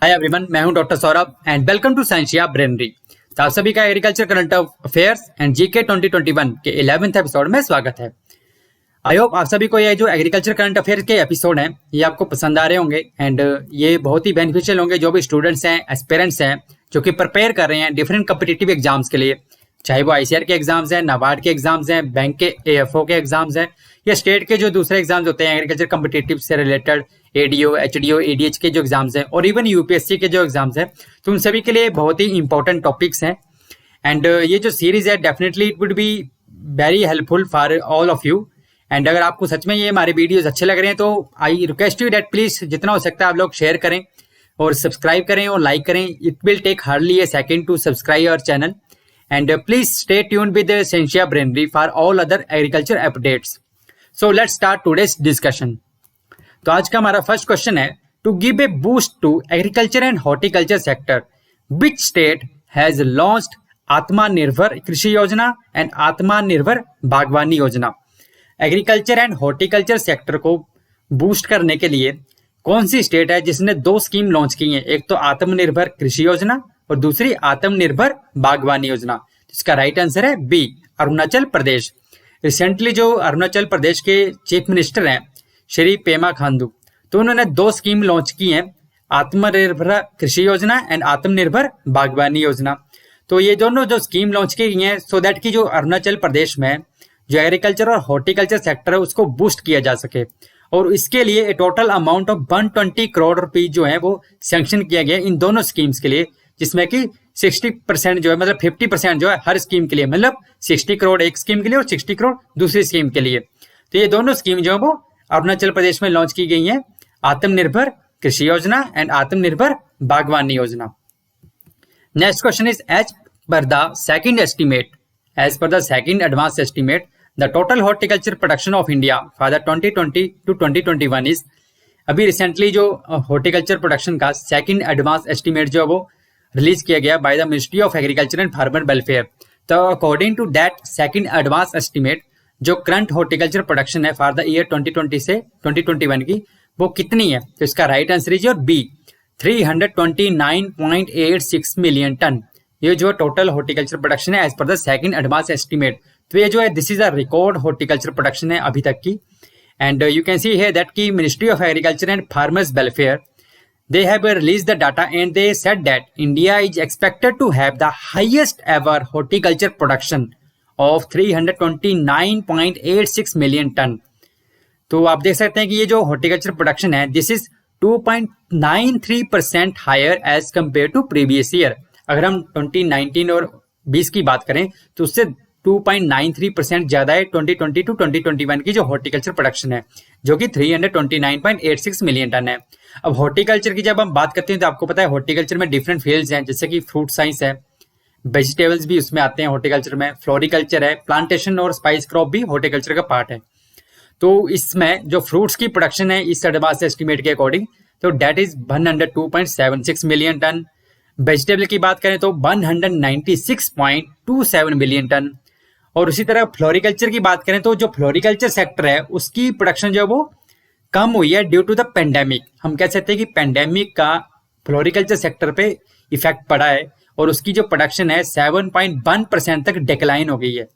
हाय everyone, मैं हूं doctor Saurabh and welcome to Sciencia Brainery. तो आप सभी का agriculture current affairs and GK 2021 के 11th एपिसोड में स्वागत है। आई होप आप सभी को ये जो एग्रीकल्चर करंट अफेयर के एपिसोड हैं ये आपको पसंद आ रहे होंगे एंड ये बहुत ही बेनिफिशियल होंगे जो भी स्टूडेंट्स हैं, एस्पिरेंट्स हैं जो कि प्रिपेयर कर रहे हैं डिफरेंट कम्पिटिटिव एग्जाम्स के लिए, चाहे वो आईसीआर के एग्जाम्स हैं, नाबार्ड के एग्जाम्स हैं, बैंक के एएफओ के एग्जाम्स हैं या स्टेट के जो दूसरे एग्जाम्स होते हैं एग्रीकल्चर कम्पिटिटिव से रिलेटेड, एडीओ, एचडीओ, एडीएच के जो एग्जाम्स हैं और इवन यूपीएससी के जो एग्जाम्स हैं, तो उन सभी के लिए बहुत ही इंपॉर्टेंट टॉपिक्स हैं। एंड ये जो सीरीज है definitely it would be very helpful for all of you. And अगर आपको सच में ये हमारे वीडियोस अच्छे लग रहे हैं तो I request you that please जितना हो सकता है आप लोग शेयर करें और सब्सक्राइब करें और लाइक करें। It will take hardly a second to subscribe our channel and please stay tuned with Sciencia Brainery for all other agriculture updates. So let's start today's discussion. तो आज का हमारा फर्स्ट क्वेश्चन है, to give a boost to agriculture and horticulture sector which state has launched Atmanirbhar Krishi Yojana and Atmanirbhar Bagwani Yojana. Agriculture and horticulture sector को boost करने के लिए कौन सी स्टेट है जिसने दो स्कीम लॉन्च की हैं, एक तो आत्मनिर्भर कृषि योजना और दूसरी आत्मनिर्भर बागवानी योजना। इसका राइट आंसर है बी, अरुणाचल प्रदेश। रिसेंटली जो अरुणाचल प्रदेश के चीफ मिनिस्टर हैं श्री पेमा खांडू, तो उन्होंने दो स्कीम लॉन्च की हैं, आत्मनिर्भर कृषि योजना एंड आत्मनिर्भर बागवानी योजना। तो ये दोनों जो स्कीम लॉन्च की गई हैं सो दैट की जो अरुणाचल प्रदेश में जो एग्रीकल्चर और हॉर्टिकल्चर सेक्टर है उसको बूस्ट किया जा सके, और इसके लिए total amount of 120 crore rupees जो है वो सैंक्शन किया गया इन दोनों स्कीम्स के लिए, जिसमें कि 60% जो है मतलब 50% जो है हर स्कीम के लिए, मतलब 60 करोड़ एक स्कीम के लिए और 60 करोड़ दूसरी स्कीम के लिए। तो ये दोनों स्कीम जो है वो अरुणाचल प्रदेश में लॉन्च की गई है, आत्मनिर्भर Krishi Yojana and Atmanirbhar Bagwani Yojana. Next question is as per the second advance estimate the total horticulture production of India for the 2020 to 2021 is. अभी रिसेंटली जो हॉर्टिकल्चर प्रोडक्शन का सेकंड एडवांस एस्टिमेट जो है वो रिलीज किया गया by the ministry of agriculture and farmer welfare. तो according to that second advance estimate जो करंट हॉर्टिकल्चर प्रोडक्शन है फॉर द ईयर 2020 से 2021 की वो कितनी है? तो इसका right answer is your B, 329.86 million ton. ये जो टोटल हॉर्टिकल्चर प्रोडक्शन है as per the second advance estimate, तो ये जो है this is a record horticulture production है अभी तक की। And you can see here that की ministry of agriculture and farmers welfare they have released the data and they said that India is expected to have the highest ever horticulture production of 329.86 million ton। तो आप देख सकते हैं कि ये जो horticulture production है this is 2.93% higher as compare to previous year. अगर हम 2019 और 20 की बात करें तो उससे 2.93% ज्यादा है 2020 टू 2021 की जो हॉर्टिकल्चर प्रोडक्शन है, जो कि 329.86 मिलियन टन है। अब हॉर्टिकल्चर की जब हम बात करते हैं तो आपको पता है हॉर्टिकल्चर में डिफरेंट फील्ड्स हैं, जैसे कि फ्रूट साइंस है, वेजिटेबल्स भी उसमें आते हैं हॉर्टिकल्चर में, फ्लोरिकल्चर है, प्लांटेशन और स्पाइस क्रॉप भी हॉर्टिकल्चर का पार्ट है। तो इसमें जो फ्रूट्स की प्रोडक्शन है इस एडवांस एस्टिमेट के according to that is 102.76 million ton. Vegetable की बात करें तो 196.27 मिलियन टन। और उसी तरह फ्लोरिकल्चर की बात करें तो जो फ्लोरिकल्चर सेक्टर है उसकी प्रोडक्शन जो है वो कम हुई है ड्यू टू द पेंडेमिक। हम कह सकते हैं कि पेंडेमिक का फ्लोरिकल्चर सेक्टर पे इफेक्ट पड़ा है और उसकी जो प्रोडक्शन है 7.1% तक डिक्लाइन हो गई है।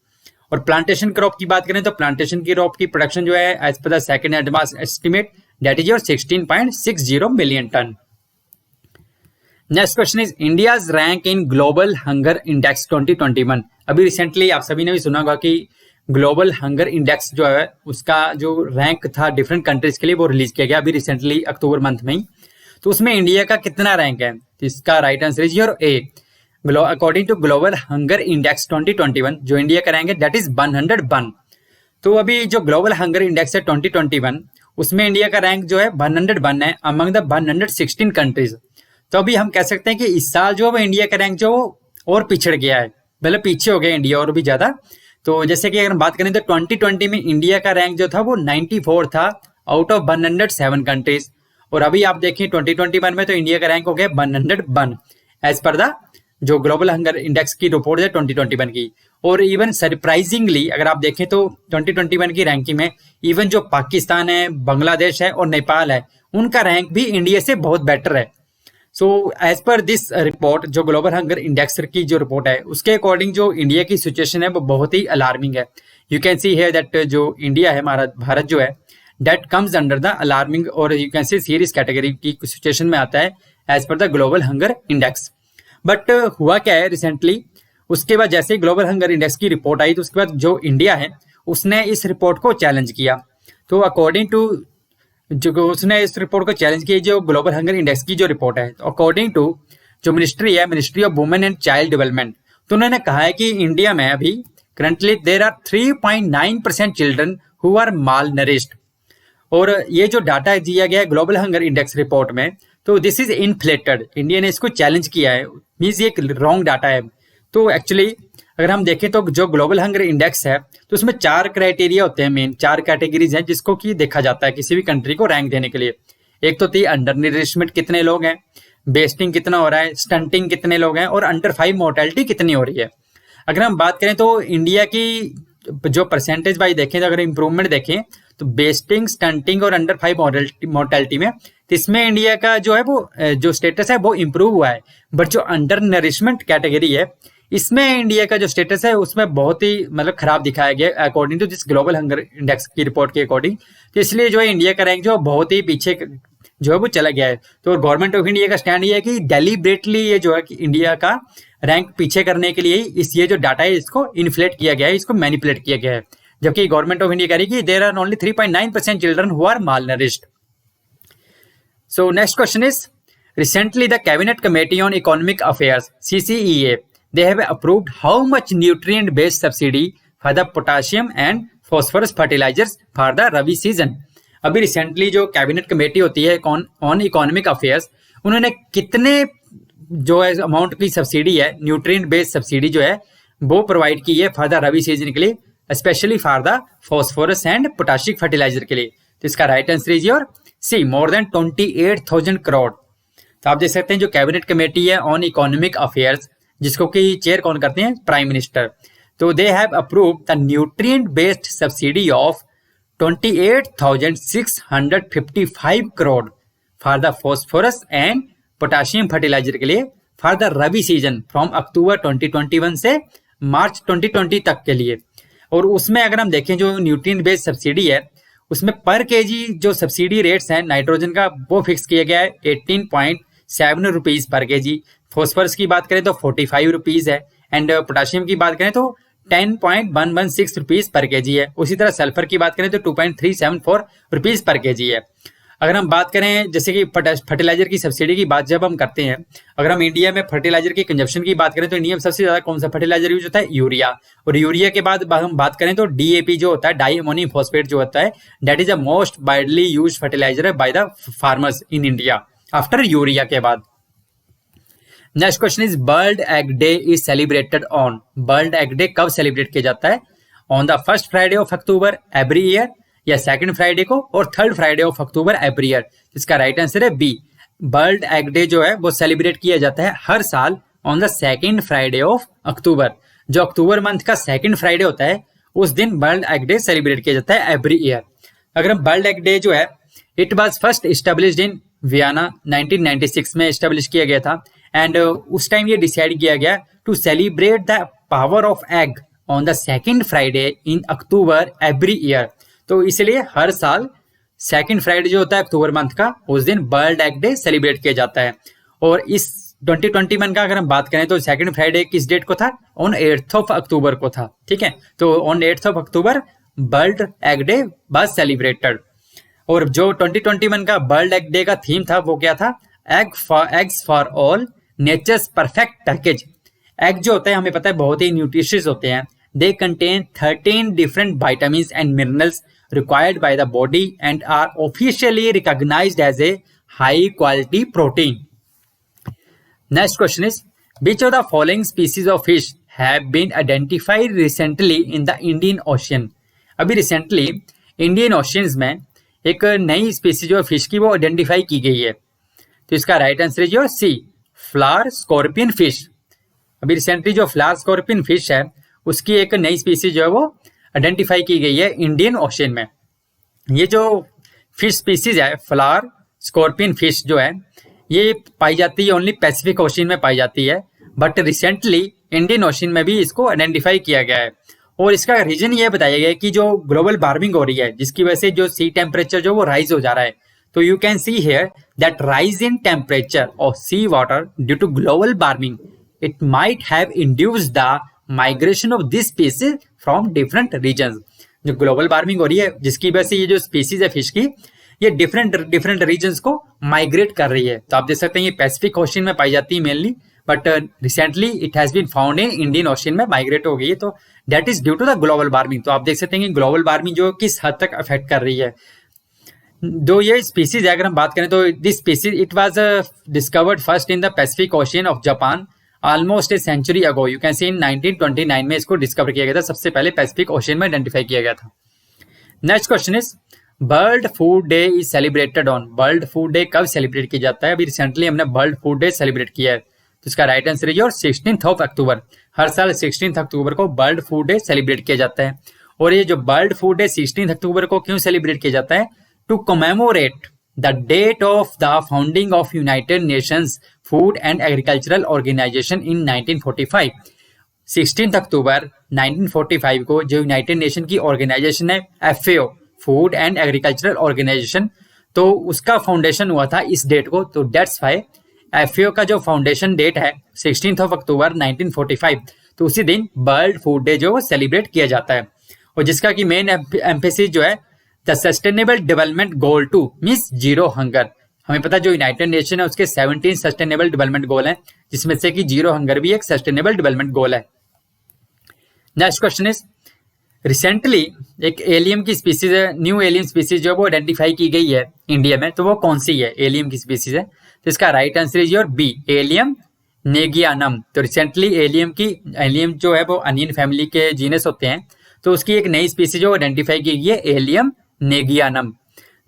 और प्लांटेशन क्रॉप की बात करें तो प्लांटेशन की क्रॉप की प्रोडक्शन जो है as per the second advance estimate that is your 16.60 million ton. Next question is India's rank in global hunger index 2021। अभी रिसेंटली आप सभी ने भी सुना होगा कि ग्लोबल हंगर इंडेक्स जो है उसका जो रैंक था डिफरेंट कंट्रीज के लिए वो रिलीज किया गया अभी रिसेंटली अक्टूबर मंथ में ही। तो उसमें इंडिया का कितना रैंक है? तो इसका right answer is your A, according to global hunger index 2021 जो इंडिया का रैंक है दैट इज 101। तो अभी जो ग्लोबल हंगर इंडेक्स है 2021 उसमें इंडिया का रैंक जो है 101 है अमंग द 116 कंट्रीज। तो अभी हम कह सकते हैं कि इस साल जो है इंडिया का रैंक जो और पिछड़ गया है, मतलब पीछे हो गया इंडिया और भी ज्यादा। तो जैसे कि अगर हम बात करें तो 2020 में इंडिया का रैंक जो था वो 94 था आउट ऑफ 107 कंट्रीज, और अभी आप देखें 2021 में तो इंडिया का रैंक हो गया 101 एज पर द जो ग्लोबल हंगर इंडेक्स की रिपोर्ट है 2021 की। और इवन सरप्राइजिंगली अगर आप देखें तो 2021 की रैंकिंग में इवन जो पाकिस्तान है, बांग्लादेश है और नेपाल है उनका रैंक भी इंडिया से बहुत बेटर है। So as per this report, जो ग्लोबल हंगर इंडेक्स की जो रिपोर्ट है उसके अकॉर्डिंग जो इंडिया की सिचुएशन है वो बहुत ही अलार्मिंग है। यू कैन सी है दैट जो इंडिया है, हमारा भारत जो है, that comes under the alarming और you can see serious category की सिचुएशन में आता है as per the global hunger index. But हुआ क्या है रिसेंटली, उसके बाद जैसे ही ग्लोबल हंगर इंडेक्स की रिपोर्ट आई तो उसके बाद जो इंडिया है उसने इस रिपोर्ट को चैलेंज किया। तो अकॉर्डिंग टू जो उसने इस रिपोर्ट को चैलेंज किया, जो ग्लोबल हंगर इंडेक्स की जो रिपोर्ट है, तो अकॉर्डिंग टू जो मिनिस्ट्री है, ministry of women and child development, तो उन्होंने कहा है कि इंडिया में अभी currently there are 3.9% children who are malnourished. और ये जो डाटा दिया गया है ग्लोबल हंगर इंडेक्स रिपोर्ट में, तो दिस इज इनफ्लेटेड। इंडिया ने इसको चैलेंज किया है, मीन्स ये एक रॉन्ग डाटा है। तो एक्चुअली अगर हम देखें तो जो ग्लोबल हंगर इंडेक्स है तो उसमें 4 क्राइटेरिया होते हैं, मेन 4 कैटेगरीज हैं जिसको कि देखा जाता है किसी भी कंट्री को रैंक देने के लिए। एक तो थी अंडर न्यूट्रिशमेंट कितने लोग हैं, बेस्टिंग कितना हो रहा है, स्टंटिंग कितने लोग हैं और अंडर 5 मोर्टेलिटी कितनी हो रही है। अगर हम बात करें तो इंडिया की जो परसेंटेज वाइज देखें, तो अगर इंप्रूवमेंट देखें तो बेस्टिंग, स्टंटिंग और अंडर 5 मोर्टेलिटी में, तो इसमें इंडिया का जो है वो जो स्टेटस है वो इम्प्रूव हुआ है। बट जो अंडर नरिशमेंट कैटेगरी है इसमें इंडिया का जो स्टेटस है उसमें बहुत ही मतलब खराब दिखाया गया according to this global hunger index की रिपोर्ट के अकॉर्डिंग। तो इसलिए जो है इंडिया का रैंक जो बहुत ही पीछे जो है वो चला गया है। तो गवर्नमेंट ऑफ इंडिया का स्टैंड ये है कि डेलिबरेटली ये जो है कि इंडिया का रैंक पीछे करने के लिए इस ये जो डाटा है इसको इन्फ्लेट किया गया है, इसको मैनिपुलेट किया गया है। जबकि गवर्नमेंट ऑफ इंडिया कह रही है कि there are only 3.9% children who are malnourished. So next question is, recently the cabinet committee on economic affairs CCEA, they have approved how much nutrient based subsidy for the potassium and phosphorus fertilizers for the rabi season। अभी recently जो cabinet committee होती है on economic affairs, उन्होंने कितने जो है amount की subsidy है, न्यूट्रिएंट बेस्ड सब्सिडी जो है वो प्रोवाइड की है फॉर द रबी सीजन के लिए, specially for the phosphorus and potassic fertiliser के लिए। तो इसका right answer is your C, more than 28,000 crore. तो आप देख सकते हैं जो कैबिनेट कमेटी है ऑन इकोनॉमिक अफेयर्स, जिसको कि चेयर कौन करते हैं, प्राइम मिनिस्टर, तो they have approved the nutrient based subsidy of 28,655 crore for the phosphorus and potassium fertiliser के लिए for the rabi season from October 2021 से मार्च 2020 तक के लिए। और उसमें अगर हम देखें जो न्यूट्रिएंट बेस्ड सब्सिडी है उसमें पर केजी जो सब्सिडी रेट्स हैं नाइट्रोजन का वो फिक्स किया गया है 18.7 रुपीज पर केजी। फॉस्फोरस की बात करें तो 45 रुपीज है एंड पोटाशियम की बात करें तो 10.116 रुपीज पर केजी है। उसी तरह सल्फर की बात करें तो 2.374 रुपीज पर केजी है। अगर हम बात करें जैसे कि फर्टिलाइजर की सब्सिडी की बात जब हम करते हैं, अगर हम इंडिया में फर्टिलाइजर की कंजप्शन की बात करें तो इंडिया में सबसे ज्यादा कौन सा फर्टिलाइजर यूज होता है, यूरिया। और यूरिया के बाद हम बात करें तो डीएपी जो होता है, डाई अमोनियम फॉस्फेट जो होता है, that is the most widely use fertiliser by the farmers in India after urea के बाद। Next question is, world egg day is celebrated on, world egg day कब सेलिब्रेट किया जाता है, on the first Friday of October every year, या second Friday को और third Friday of October every year. इसका राइट आंसर है B, world egg day जो है वो सेलिब्रेट किया जाता है हर साल on the second Friday of अक्टूबर। जो अक्टूबर मंथ का सेकंड फ्राइडे होता है उस दिन वर्ल्ड एग डे सेलिब्रेट किया जाता है एवरी ईयर। अगर हम वर्ल्ड एग डे जो है, it was first established in Vienna 1996 में एस्टेब्लिश किया गया था एंड उस टाइम ये डिसाइड किया गया to celebrate the power of egg on the second Friday in October every year. तो इसलिए हर साल सेकंड फ्राइडे जो होता है अक्टूबर मंथ का उस दिन वर्ल्ड एग डे सेलिब्रेट किया जाता है। और इस 2021 का अगर हम बात करें तो सेकंड फ्राइडे किस डेट को था, ऑन 8th ऑफ अक्टूबर को था। ठीक है, तो on 8th of October world egg day was celebrated. और जो 2021 का वर्ल्ड एग डे का थीम था वो क्या था, eggs for all nature's perfect package. Egg जो होता है हमें पता है बहुत ही न्यूट्रिशियस होते हैं। They contain 13 different vitamins and minerals required by the body and are officially recognized as a high quality protein. Next question is, which of the following species of fish have been identified recently in the Indian Ocean? अभी recently Indian Oceans में एक नई species जो fish की वो identify की गई है। तो इसका राइट आंसर है जो सी, फ्लावर स्कॉर्पियन फिश। अभी रिसेंटली जो फ्लावर स्कॉर्पियन फिश है उसकी एक नई स्पीसीज जो है वो आइडेंटिफाई की गई है इंडियन ओशन में। ये जो फिश स्पीसीज है फ्लावर स्कॉर्पियन फिश जो है ये पाई जाती है ओनली पैसिफिक ओशन में पाई जाती है, बट रिसेंटली इंडियन ओशन में भी इसको आइडेंटिफाई किया गया है। और इसका रीजन ये बताया गया है कि जो ग्लोबल वार्मिंग हो रही है जिसकी वजह से जो सी टेम्परेचर जो वो राइज हो जा रहा है, तो you can see here that rise in temperature of sea water due to global warming it might have induced the migration of this species from different region. जो ग्लोबल वार्मिंग हो रही है जिसकी वजह से ये जो स्पीसीज है फिश की ये डिफरेंट रीजन्स को माइग्रेट कर रही है। तो आप देख सकते हैं ये पैसिफिक ओशन में पाई जाती है mainly, but recently it has been found in Indian Ocean में माइग्रेट हो गई है, तो that is due to the global warming. तो आप देख सकते हैं कि ग्लोबल वार्मिंग जो किस हद तक अफेक्ट कर रही है। दो ये स्पीसीज है अगर हम बात करें तो this species it was discovered first in the Pacific Ocean of Japan almost a century ago. You can see in 1929 में इसको डिस्कवर किया गया था, सबसे पहले पैसिफिक ओशन में आइडेंटिफाई किया गया था। Next question is world food day is celebrated on. World food day कब सेलिब्रेट किया जाता है? अभी रिसेंटली हमने वर्ल्ड फूड डे सेलिब्रेट किया है, तो इसका राइट आंसर है और 16 अक्टूबर। हर साल 16 अक्टूबर को वर्ल्ड फूड डे सेलिब्रेट किया जाता है। और ये जो वर्ल्ड फूड डे 16 अक्टूबर को क्यों सेलिब्रेट किया जाता है? To commemorate the date of the founding of United Nations Food and Agricultural Organization in 1945। 16 अक्टूबर 1945 को जो यूनाइटेड नेशन की ऑर्गेनाइजेशन है FAO Food and Agricultural Organization, तो उसका फाउंडेशन हुआ था इस डेट को। तो डेट्स वाई FAO का जो फाउंडेशन डेट है 16 अक्टूबर 1945, तो उसी दिन वर्ल्ड फूड डे जो सेलिब्रेट किया जाता है। और जिसका कि मेन एम्फेसिस जो है the sustainable development goal 2 means zero hunger. हमें पता है जो यूनाइटेड नेशन है उसके 17 सस्टेनेबल डेवलपमेंट गोल हैं, जिसमें से कि जीरो हंगर भी एक सस्टेनेबल डेवलपमेंट गोल है। नेक्स्ट क्वेश्चन इज रिसेंटली एक एलियम की स्पीसीज है, न्यू एलियन स्पीसीज जो वो आइडेंटिफाई की गई है इंडिया में, तो वो कौन सी है एलियम की स्पीसीज है? तो इसका right answer is your B Allium negianum. तो रिसेंटली एलियम जो है वो अनियन फैमिली के जीनस होते हैं, तो उसकी एक नई स्पीसीज जो आइडेंटिफाई की गई है एलियम नेगियानम।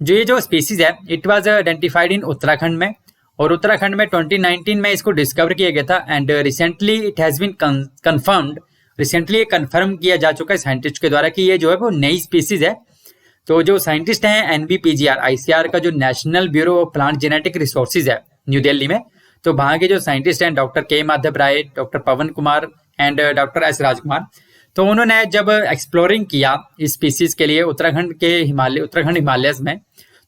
जो ये जो स्पीसीज है it was identified in Uttarakhand में, और उत्तराखंड में 2019 में इसको डिस्कवर किया गया था and recently it has been confirmed. Recently ये कंफर्म किया जा चुका है साइंटिस्ट के द्वारा कि ये जो है वो नई स्पीसीज है। तो जो साइंटिस्ट हैं NBPGR ICR का जो National Bureau of Plant Genetic Resources है न्यू दिल्ली में, तो वहाँ के जो साइंटिस्ट हैं doctor K Madhav Rai, doctor Pavan Kumar and doctor S Rajkumar, तो उन्होंने जब एक्सप्लोरिंग किया इस स्पीसीज के लिए उत्तराखंड हिमालयस में,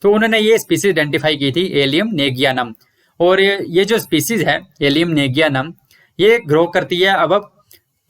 तो उन्होंने ये स्पीसीज आइडेंटिफाई की थी एलियम नेगियानम। और ये जो स्पीसीज है एलियम नेगियानम ये ग्रो करती है अब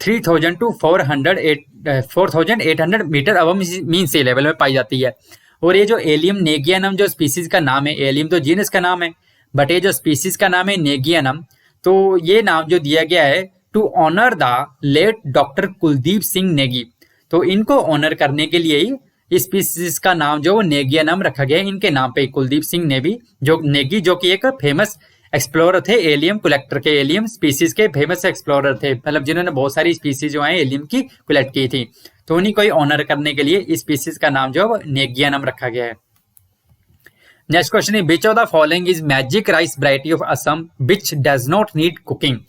3000 to 4800 मीटर अब मीन सी लेवल में पाई जाती है। और ये जो एलियम नेगियानम जो स्पीसीज का नाम है, एलियम तो जीनस का नाम है, बट ये जो स्पीसीज का नाम है नेगियानम, तो ये नाम जो दिया गया है to honour the late doctor Kuldeep Singh Negi. तो इनको ऑनर करने के लिए ही इस स्पीसीज का नाम जो नेगियानम रखा गया है इनके नाम पे, कुलदीप सिंह नेगी जो कि एक फेमस एक्सप्लोरर थे एलियम कलेक्टर के, एलियम स्पीसीज के फेमस एक्सप्लोरर थे, मतलब जिन्होंने बहुत सारी स्पीसीज जो है एलियम की कलेक्ट की थी। तो उन्हीं को ऑनर करने के लिए इस स्पीसीज का नाम जो नेगियानम रखा गया है। नेक्स्ट क्वेश्चन है which of the following is magic rice variety of Assam which does not need cooking.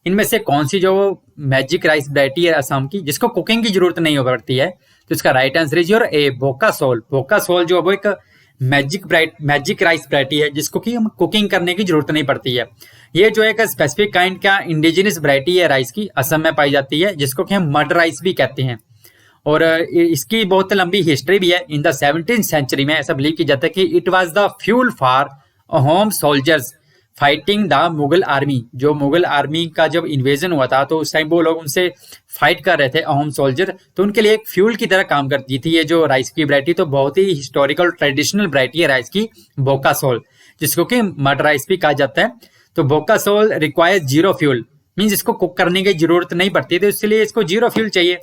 इनमें से कौन सी जो मैजिक राइस वैरायटी है असम की जिसको कुकिंग की जरूरत नहीं पड़ती है? तो इसका राइट आंसर इज योर ए बोकासोल। बोकासोल जो वो एक मैजिक राइस वैरायटी है जिसको कि हम कुकिंग करने की जरूरत नहीं पड़ती है। ये जो एक स्पेसिफिक काइंड का इंडिजिनस वैरायटी है राइस की, असम में पाई जाती है, जिसको कि हम मड राइस भी कहते हैं। और इसकी बहुत लंबी हिस्ट्री भी है। इन द 17th सेंचुरी में ऐसा बिलीव किया जाता है कि it was the fuel for home soldiers fighting the Mughal army. जो मुगल आर्मी का जब इन्वेजन हुआ था तो उस टाइम वो लोग उनसे फाइट कर रहे थे होम सोल्जर, तो उनके लिए एक फ्यूल की तरह काम करती थी ये जो राइस की वैरायटी। तो बहुत ही हिस्टोरिकल ट्रेडिशनल वैरायटी है राइस की बोकासोल, जिसको कि मड राइस भी कहा जाता है। तो बोकासोल रिक्वायर्स जीरो फ्यूल, मीन्स इसको कुक करने की जरूरत नहीं पड़ती, तो इसलिए इसको जीरो फ्यूल चाहिए,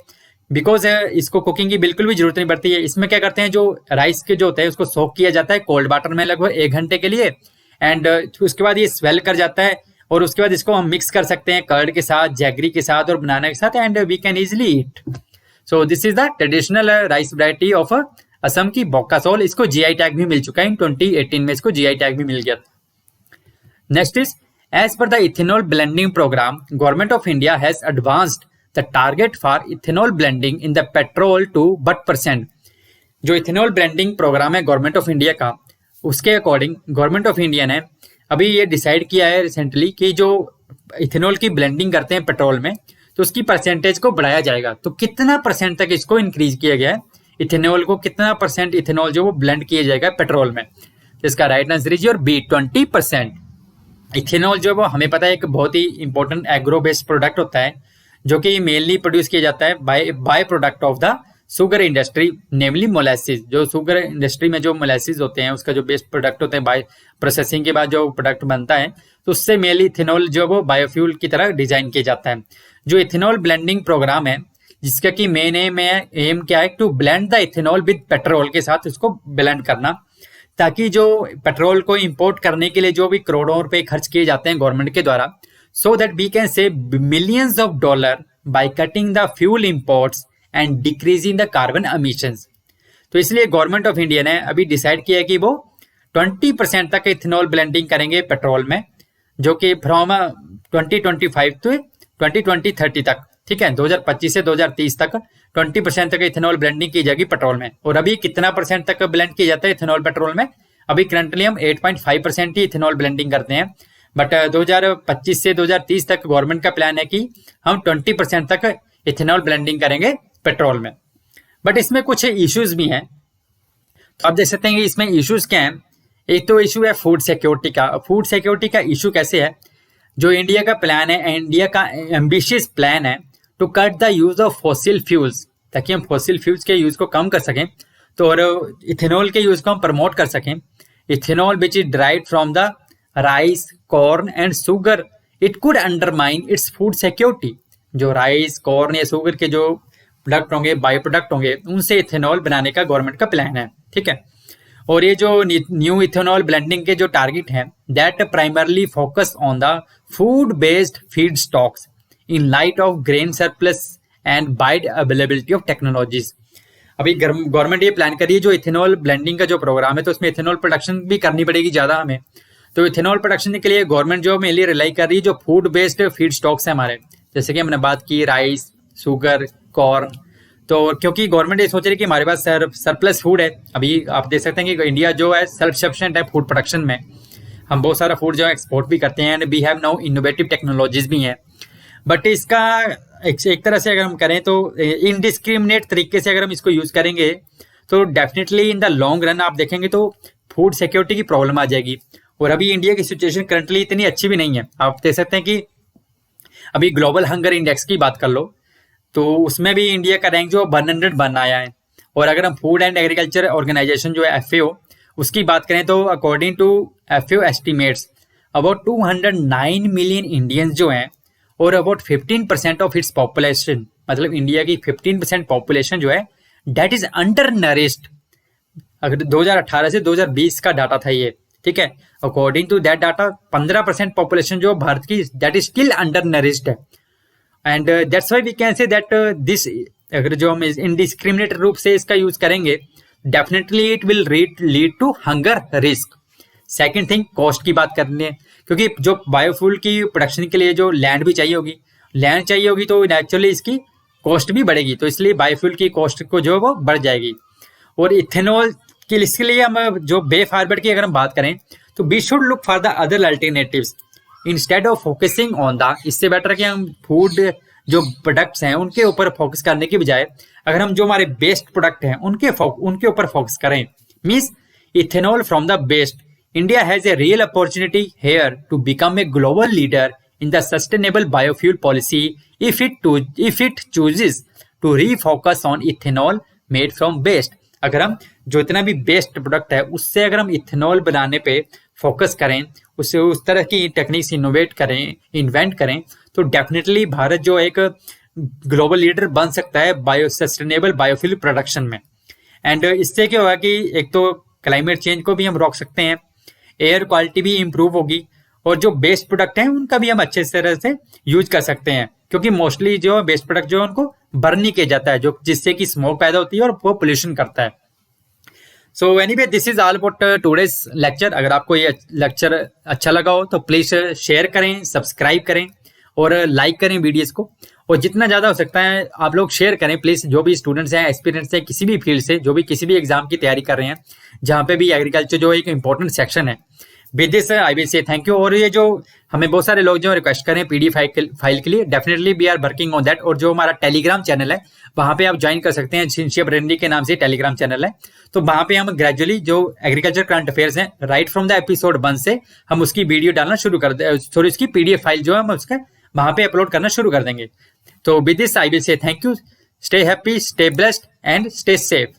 बिकॉज इसको कुकिंग की बिल्कुल भी जरूरत नहीं पड़ती है। इसमें क्या करते हैं, जो राइस के जो होते हैं उसको सोक किया जाता है कोल्ड वाटर में लगभग 1 घंटे के लिए, एंड उसके बाद ये स्वेल कर जाता है, और उसके बाद इसको हम मिक्स कर सकते हैं कर्ड के साथ, जैगरी के साथ और बनाना के साथ, and we can easily eat. So this is the traditional rice variety of Assam की बोकासोल। इसको GI टैग भी मिल चुका है, इन 2018 में इसको GI टैग भी मिल गया। Next is as per the ethanol blending programme government of India has advanced the target for ethanol blending in the petrol to what %। जो इथेनॉल ब्लेंडिंग प्रोग्राम है गवर्नमेंट ऑफ इंडिया का, उसके according government of India ने अभी ये decide किया है recently कि जो इथेनॉल की ब्लेंडिंग करते हैं पेट्रोल में, तो उसकी परसेंटेज को बढ़ाया जाएगा। तो कितना परसेंट तक इसको इंक्रीज किया गया है, इथेनॉल को कितना परसेंट इथेनॉल जो वो ब्लेंड किया जाएगा पेट्रोल में। तो इसका right answer is your B, 20%। Ethanol जो वो हमें पता है एक बहुत ही इंपॉर्टेंट एग्रो बेस्ड प्रोडक्ट होता है, जो कि मेनली प्रोड्यूस किया जाता है by product of the sugar industry, namely molasses. जो शुगर इंडस्ट्री में जो मोलासिस होते हैं उसका जो बेस्ट प्रोडक्ट होते हैं, बाय प्रोसेसिंग के बाद जो प्रोडक्ट बनता है, तो उससे मेनली इथेनॉल जो वो बायोफ्यूल की तरह डिजाइन किया जाता है। जो इथेनॉल ब्लेंडिंग प्रोग्राम है, जिसका कि मेन एम क्या है, to blend the ethanol with petrol के साथ उसको ब्लेंड करना, ताकि जो पेट्रोल को इंपोर्ट करने के लिए जो भी करोड़ों रुपए खर्च किए जाते हैं गवर्नमेंट के द्वारा, so that we can save millions of dollar by cutting the fuel imports and decreasing the carbon emissions. तो इसलिए गवर्नमेंट ऑफ इंडिया ने अभी डिसाइड किया कि वो 20% तक इथेनॉल ब्लेंडिंग करेंगे पेट्रोल में, जो कि फ्रॉम 2025 टू 2030 तक, ठीक है, 2025 से 2030 तक 20% तक इथेनॉल ब्लेंडिंग की जाएगी पेट्रोल में। और अभी कितना परसेंट तक ब्लेंड किया जाता है इथेनॉल पेट्रोल में? अभी करंटली हम 8.5% ही इथेनॉल ब्लेंडिंग करते हैं, बट 2025 से 2030 तक गवर्नमेंट का प्लान है कि हम 20% तक इथेनॉल ब्लेंडिंग करेंगे पेट्रोल में। बट इसमें कुछ इश्यूज भी हैं, तो आप देख सकते हैं कि इसमें इश्यूज क्या हैं। एक तो इशू है फूड सिक्योरिटी का। फूड सिक्योरिटी का इशू कैसे है? जो इंडिया का प्लान है, इंडिया का एम्बिशियस प्लान है to cut the use of fossil fuels, ताकि हम फॉसिल फ्यूल्स के यूज को कम कर सकें, तो और इथेनॉल के यूज को हम प्रमोट कर सकें। Ethanol which is derived from the rice, corn and sugar, it could undermine its food security. जो राइस, कॉर्न या शुगर के जो प्रोडक्ट होंगे, बायो प्रोडक्ट होंगे, उनसे इथेनॉल बनाने का गवर्नमेंट का प्लान है, ठीक है। और ये जो न्यू इथेनॉल ब्लेंडिंग के जो टारगेट हैं, that primarily focus on the food based feed stocks in light of grain surplus and wide availability of technologies. अभी गवर्नमेंट ये प्लान कर रही है जो इथेनॉल ब्लेंडिंग का जो प्रोग्राम है, तो उसमें इथेनॉल प्रोडक्शन भी करनी पड़ेगी ज़्यादा हमें। तो इथेनॉल प्रोडक्शन के लिए गवर्नमेंट जो मेनली रिलाई कर रही है जो फूड बेस्ड फीड स्टॉक्स है हमारे, जैसे कि हमने बात की राइस, शुगर, कॉर्न। तो क्योंकि गवर्नमेंट ये सोच रही है कि हमारे पास सरप्लस फूड है। अभी आप देख सकते हैं कि इंडिया जो है सेल्फ सफिशिएंट है फूड प्रोडक्शन में, हम बहुत सारा फूड जो है एक्सपोर्ट भी करते हैं, and we have now innovative technologies भी हैं। बट इसका एक तरह से अगर हम करें तो इनडिस्क्रिमिनेट तरीके से अगर हम इसको यूज करेंगे, तो definitely in the long run आप देखेंगे तो फूड सिक्योरिटी की प्रॉब्लम आ जाएगी। और अभी इंडिया की सिचुएशन करंटली इतनी अच्छी भी नहीं है। आप देख सकते हैं कि अभी ग्लोबल हंगर इंडेक्स की बात कर लो, तो उसमें भी इंडिया का रैंक जो 101 आया है। और अगर हम फूड एंड एग्रीकल्चर ऑर्गेनाइजेशन जो है FAO, उसकी बात करें तो according to FAO estimates about 209 million Indians जो हैं, और अबाउट 15% ऑफ इट्स पॉपुलेशन, मतलब इंडिया की 15% पॉपुलेशन जो है दैट इज अंडर नरिश्ड। अगर 2018 से 2020 का डाटा था ये, ठीक है, according to that data 15% population जो भारत की that is still undernourished है। And that's why we can say that this, अगर जो हम इनडिस्क्रिमिनेट रूप से इसका यूज करेंगे, definitely it will lead to hunger risk. Second thing, cost की बात करनी है, क्योंकि जो बायोफ्यूल की प्रोडक्शन के लिए जो लैंड भी चाहिए होगी, तो नेचुरली इसकी कॉस्ट भी बढ़ेगी, तो इसलिए बायोफ्यूल की कॉस्ट को जो वो बढ़ जाएगी। और इथेनॉल के इसके लिए हम जो वे फॉरवर्ड की अगर हम बात करें, तो we should look for the other alternatives instead of focusing on the. इससे बेटर कि हम फूड जो प्रोडक्ट्स हैं उनके ऊपर फोकस करने की बजाय अगर हम जो हमारे बेस्ट प्रोडक्ट हैं उनके ऊपर फोकस करें, means ethanol from the best. India has a real opportunity here to become a global leader in the sustainable biofuel policy if it chooses to refocus on ethanol made from waste। अगर हम जो इतना भी best product है उससे अगर हम ethanol बनाने पे फोकस करें, उससे उस तरह की टेक्निक्स इन्वेंट करें, तो डेफिनेटली भारत जो एक ग्लोबल लीडर बन सकता है सस्टेनेबल बायोफ्यूल प्रोडक्शन में। एंड इससे क्या होगा कि एक तो क्लाइमेट चेंज को भी हम रोक सकते हैं, एयर क्वालिटी भी इम्प्रूव होगी, और जो बेस्ट प्रोडक्ट हैं उनका भी हम अच्छे तरह से यूज कर सकते हैं, क्योंकि मोस्टली जो बेस्ट प्रोडक्ट जो है उनको बर्न नहीं किया जाता है, जो जिससे कि स्मोक पैदा होती है और वो पोल्यूशन करता है। So anyway, this is all about today's lecture. अगर आपको ये लेक्चर अच्छा लगा हो तो प्लीज शेयर करें, सब्सक्राइब करें और लाइक करें वीडियोस को, और जितना ज़्यादा हो सकता है आप लोग शेयर करें प्लीज़। जो भी स्टूडेंट्स हैं, एस्पिरेंट्स हैं किसी भी फील्ड से, जो भी किसी भी एग्जाम की तैयारी कर रहे हैं, जहाँ पे भी एग्रीकल्चर जो एक इंपॉर्टेंट सेक्शन है, with this I will say thank you. और ये जो हमें बहुत सारे लोग जो रिक्वेस्ट करें पीडीएफ फाइल के लिए, definitely we are working on that. और जो हमारा टेलीग्राम चैनल है वहां पे आप ज्वाइन कर सकते हैं, सिंसिया ब्रेनरी के नाम से टेलीग्राम चैनल है। तो वहां पे हम ग्रेजुअली जो एग्रीकल्चर करंट अफेयर्स हैं राइट फ्रॉम द एपिसोड 1 से हम उसकी वीडियो डालना शुरू कर दे, सॉरी उसकी पीडीएफ फाइल जो है हम उसका वहां पे अपलोड करना शुरू कर देंगे। तो with this I will say thank you, stay happy, stay blessed and stay safe.